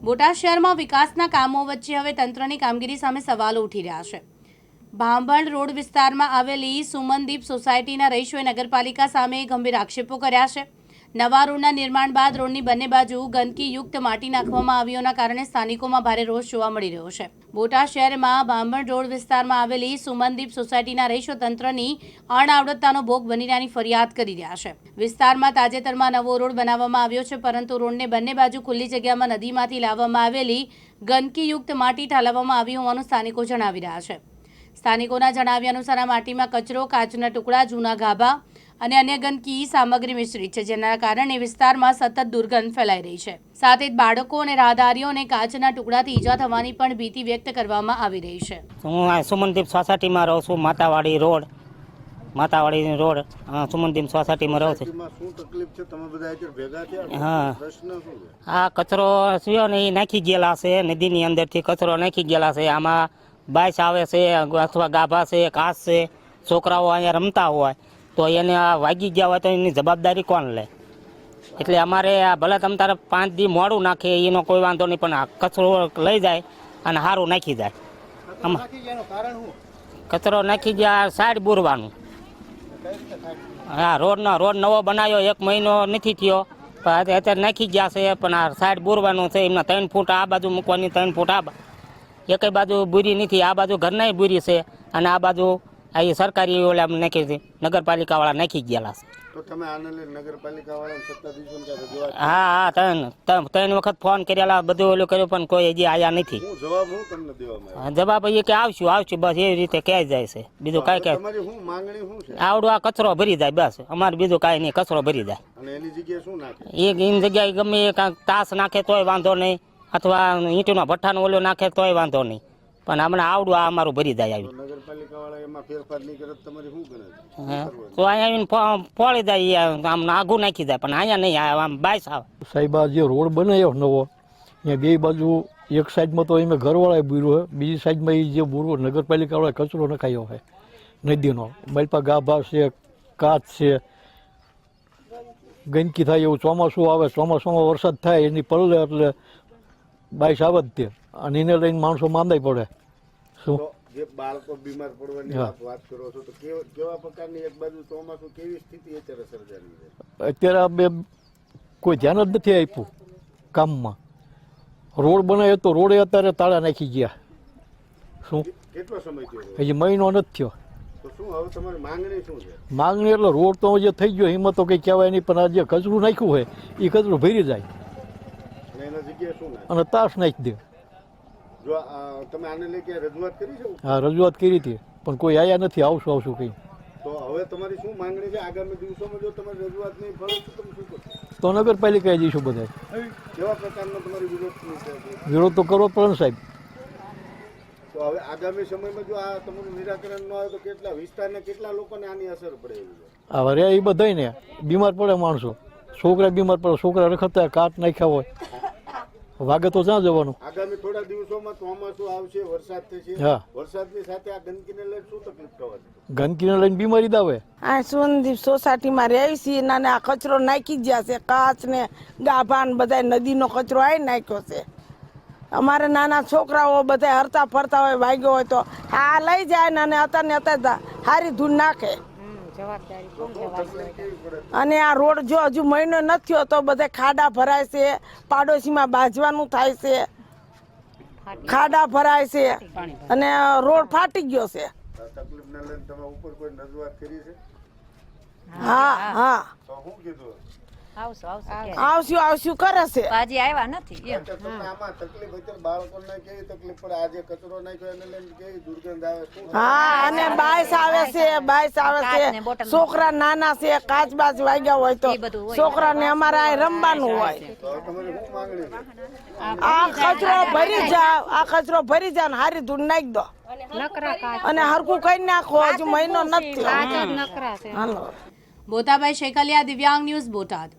બોટાદ શહેરમાં વિકાસના કામો વચ્ચે હવે તંત્રની કામગીરી સામે સવાલો ઉઠી રહ્યા છે। ભાંભણ રોડ વિસ્તારમાં આવેલી સુમનદીપ સોસાયટીના રહીશોએ નગરપાલિકા સામે ગંભીર આક્ષેપો કર્યા છે। નવા રોડના નિર્માણ બાદ રોડની બંને બાજુ ગંદકીયુક્ત માટી નાખવામાં આવ્યોના કારણે સ્થાનિકોમાં ભારે રોષ જોવા મળી રહ્યો છે। બોટાદ શહેરમાં ભાંભણ રોડ વિસ્તારમાં આવેલી સુમનદીપ સોસાયટીના રહીશો તંત્રની અણઆવડતતાનો ભોગ બની રહ્યાની ફરિયાદ કરી રહ્યા છે। વિસ્તારમાં તાજેતરમાં નવો રોડ બનાવવામાં આવ્યો છે, પરંતુ રોડને બંને બાજુ ખુલ્લી જગ્યામાં નદીમાંથી લાવવામાં આવેલી ગંદકીયુક્ત માટી ઠાલવવામાં આવી હોવાનું સ્થાનિકો જણાવી રહ્યા છે। સ્થાનિકોના જણાવ્યા અનુસાર આ માટીમાં કચરો, કાચના ટુકડા, જૂના ગાભા અને અન્ય ગંદકી સામગ્રી મિશ્રિત છે, જેના કારણે વિસ્તારમાં સતત દુર્ગંધ ફેલાઈ રહી છે। સાથે જ બાળકો અને રાહદારીઓને કાચના ટુકડાથી ઈજા થવાની પણ ભીતિ વ્યક્ત કરવામાં આવી રહી છે। હું આ સુમનદીપ સોસાયટીમાં રહું છું, માતાવાડી રોડ સુમનદીપ સોસાયટીમાં રહું છું। શું તકલીફ છે? તમે બધા અત્યારે ભેગા થયા? હા, પ્રશ્ન શું છે? આ કચરો છે ને એ નાખી ગયેલા છે, નદીની અંદરથી કચરો નાખી ગયેલા છે। આમાં બાઈસ આવે છે અથવા ગાભા છે, ઘાસ છે, છોકરાઓ અહીંયા રમતા હોય તો એને આ વાગી ગયા હોય તો એની જવાબદારી કોણ લે? એટલે અમારે આ ભલે તમ તારે 5 દી મોડું નાખે એનો કોઈ વાંધો નહીં, પણ આ કચરો લઈ જાય અને સારું નાખી જાય। કચરો નાખી ગયા સાઈડ બોરવાનું। હા, રોડ નવો બનાવ્યો 1 મહિનો નથી થયો, પણ અત્યારે નાખી ગયા છે, પણ આ સાઈડ બોરવાનું છે। એમના 3 ફૂટ આ બાજુ મૂકવાની, 3 ફૂટ આ એકે બાજુ બુરી નથી, આ બાજુ ઘરના બુરી છે અને આ બાજુ આ સરકારી ઓલા નાખી છે, નગરપાલિકાવાળા નાખી ગયેલા છે। તો તમે આને લઈને નગરપાલિકાવાળાને સત્તાધીશોને ક્યાં રજૂઆત? હા, 3 વખત ફોન કરેલા, બધું ઓલું કર્યું, પણ કોઈ હજી આયા નથી। હું જવાબ હું તમને દેવામાં આવ્યો? જવાબ એ કે આવશું બસ, એવી રીતે કહી જાય છે, બીજું કાંઈ કહે। તમારી શું માંગણી શું છે? આવડું આ કચરો ભરી જાય બસ, અમારે બીજું કાંઈ નહીં, કચરો ભરી જાય। અને એની જગ્યાએ શું નાખે? એની જગ્યાએ ગમે કાંઈક તાસ નાખે તોય વાંધો નહીં, અથવા ઈંટનો ભઠ્ઠાનો ઓલો નાખે તોય વાંધો નહીં, પણ હમણાં આવડું આ અમારું ભરી જાય આવી। નગરપાલિકાવાળા એમાં ફેરફાર નહીં કરે તમારી શું ગણે? તો અહીંયા આવીને પોળી જાય, આમ આઘું નાખી જાય, પણ અહીંયા નહીં, આમ બાઈસ આવે। સાહેબ, આ જે રોડ બનાવ્યો નવો, અહીંયા બે બાજુ એક સાઈડમાં તો એમાં ઘરવાળાએ બુર્યો હોય, બીજી સાઈડમાં એ જે બુરવો નગરપાલિકાવાળાએ કચરો નખાયો હોય નદીનો, માલપા ગાભા છે, કાચ છે, ગંદકી થાય એવું ચોમાસું આવે, ચોમાસામાં વરસાદ થાય એની પલળે એટલે બાઈસ આવે જ તે, અને એને લઈને માણસો માંદાય પડે। શું જે બાળકો બીમાર પડવાની વાત કરો છો, તો કેવા પ્રકારની એક બાજુ ચોમાસું કેવી સ્થિતિ અત્યારે સર્જાની છે? અત્યારે આ બે કોઈ ધ્યાન જ નથી આપ્યું કામમાં। રોડ બનાવ્યો તો રોડે અત્યારે તાળા નાખી ગયા। શું કેટલો સમય થયો? હજી મહિનો નથી થયો। તો શું હવે તમારી માંગણી શું છે? માંગણી એટલે રોડ તો જે થઈ ગયો એમાં તો કંઈ કહેવાય નહીં, પણ આ જે કચરું નાખ્યું હોય એ કચરું ભરી જાય અને એના જગ્યાએ શું નાખે? અને તાસ નાખી દે। જો તમે આને લઈ ક્યાં રજૂઆત કરી છે? હા, રજૂઆત કરી હતી, પણ કોઈ આયા નથી। આવશું કંઈ। તો હવે તમારી શું માંગણી છે? આગામી દિવસોમાં જો તમારી રજૂઆત નહીં ફરે તો તમે શું કરશો? તો નગરપાલિકાએ જઈશું બધા। કેવા પ્રકારનો તમારી વિરોધ છે? વિરોધ તો કરવો પડે ને સાહેબ। તો હવે આગામી સમયમાં જો આ તમારું નિરાકરણ ન આવે તો કેટલા વિસ્તારના કેટલા લોકોને આની અસર પડે એવી છે? આ વરે એ બધાને બીમાર પડે માણસો, છોકરા બીમાર પડે, છોકરા રખડતા કાટ નાખ્યા હોય, વાગે તો ક્યાં જવાનું? આગામી થોડા દિવસોમાં ચોમાસું આવશે, વરસાદ થશે, હા, વરસાદની સાથે આ ગંદકીને લઈને શું તકલીફ થવાની? ગંદકીને લઈને બીમારી જ આવે। આ સુમનદીપ સોસાયટીમાં રહી છીએ ને આ કચરો નાખી ગયા છે, કાચ ને ગાભા ને બધા નદીનો કચરો આવી નાખ્યો છે। અમારે નાના છોકરાઓ બધા હરતા ફરતા હોય, વાગ્યો હોય તો આ લઈ જાય ને અત્યારે હારી ધૂળ નાખે। અને આ રોડ જો હજુ મહિનો નથી થયો તો બધા ખાડા ભરાય છે, પાડોશીમાં બાજવાનું થાય છે, ખાડા ભરાય છે અને રોડ ફાટી ગયો છે। તકલીફને લઈને તમે ઉપર કોઈ રજૂઆત કરી છે? હા, તો શું કીધું? આવશું કરે છે। હજી આવ્યા નથી એમ। તમને આમાં તકલીફ અત્યારે બાળકોને કેવી તકલીફ પડે? આજે કચરો નાખ્યો એને લઈને કેવી દુર્ગંધ આવે? શું? હા, અને બાઈસ આવે છે, છોકરા નાના છે, કાચ બાચ વાગ્યા હોય તો છોકરાને અમારે આ રમવાનું હોય। તો તમારી શું માંગણી છે? આ કચરો ભરી જાય ને હારી ધૂળ નાખી દો અને હરકું કરી નાખો। હજુ મહિનો નથી થયો। બોતાભાઈ શેકલિયા, દિવ્યાંગ ન્યૂઝ, બોટાદ।